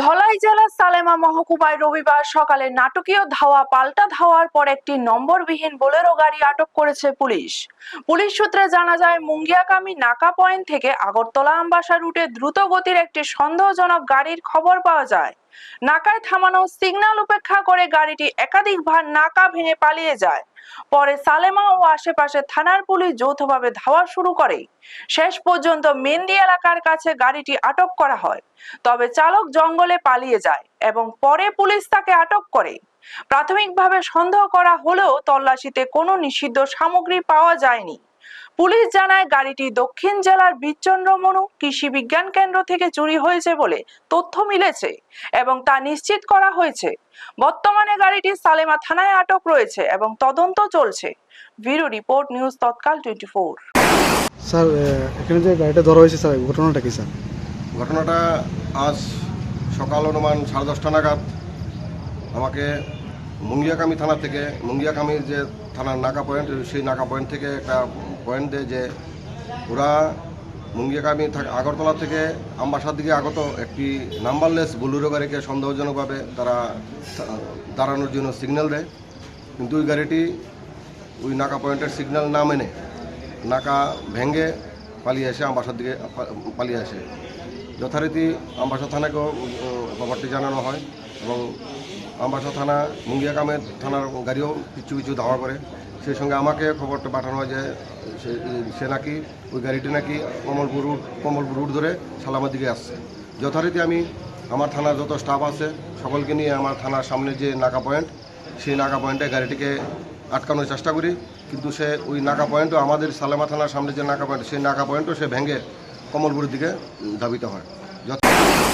ধলাই জেলার সালেমা মহকুমায় রবিবার সকালে নাটকীয় ধাওয়া পাল্টা ধাওয়ার পর একটি নম্বরবিহীন বোলেরো গাড়ি আটক করেছে পুলিশ। পুলিশ সূত্রে জানা যায়, মুঙ্গিয়াকামী নাকা পয়েন্ট থেকে আগরতলা আমবাসা রুটে দ্রুত গতির একটি সন্দেহজনক গাড়ির খবর পাওয়া যায়। নাকায় থামানো সিগন্যাল উপেক্ষা করে গাড়িটি একাধিকবার নাকা ভেঙে পালিয়ে যায়। পরে সালেমা ও আশেপাশে থানার পুলিশ যৌথভাবে ধাওয়া শুরু করে। শেষ পর্যন্ত মেন্দি এলাকার কাছে গাড়িটি আটক করা হয়। তবে চালক জঙ্গলে পালিয়ে যায় এবং পরে পুলিশ তাকে আটক করে। প্রাথমিকভাবে সন্দেহ করা হলেও তল্লাশিতে কোনো নিষিদ্ধ সামগ্রী পাওয়া যায়নি। পুলিশ জানায়, গাড়িটি দক্ষিণ জেলার বীরচন্দ্র মনু কৃষি বিজ্ঞান কেন্দ্র থেকে চুরি হয়েছে বলে তথ্য মিলেছে এবং তা নিশ্চিত করা হয়েছে। বর্তমানে গাড়িটি সালেমা থানায় আটক রয়েছে এবং তদন্ত চলছে। ব্যুরো রিপোর্ট, নিউজ তৎকাল 24। স্যার, এখানে যে গাড়িটা ধরা হয়েছে স্যার, ঘটনাটা কি স্যার? ঘটনাটা আজ সকাল অনুমান 10:30 নাগাদ আমাকে মুঙ্গিয়াকামী থানা থেকে, মুঙ্গিয়াকামীর যে থানার নাকা পয়েন্ট, সেই নাকা পয়েন্ট থেকে একটা পয়েন্ট দেয় যে ওরা মুঙ্গিয়াকামী আগরতলা থেকে আমবাসার দিকে আগত একটি নাম্বারলেস বোলেরো গাড়িকে সন্দেহজনকভাবে তারা দাঁড়ানোর জন্য সিগন্যাল দেয়। কিন্তু ওই গাড়িটি ওই নাকা পয়েন্টের সিগন্যাল না মেনে নাকা ভেঙে পালিয়ে এসে আমবাসার দিকে পালিয়ে আসে। যথারীতি আমবাসা থানাকেও ব্যাপারটি জানানো হয় এবং আমবাসা থানা মুঙ্গিয়াকামের থানার গাড়িও পিছু পিছু ধাওয়া করে। সেই সঙ্গে আমাকে খবরটা পাঠানো হয় যে সে নাকি ওই গাড়িটি নাকি কমলপুর রুট ধরে সালামার দিকে আসছে। যথারীতি আমি আমার থানার যত স্টাফ আছে সকলকে নিয়ে আমার থানার সামনে যে নাকা পয়েন্ট, সেই নাকা পয়েন্টে গাড়িটিকে আটকানোর চেষ্টা করি। কিন্তু সে ওই নাকা পয়েন্টও, আমাদের সালেমা থানার সামনে যে নাকা পয়েন্ট, সেই নাকা পয়েন্টও সে ভেঙে কমলপুরের দিকে ধাবিত হয়।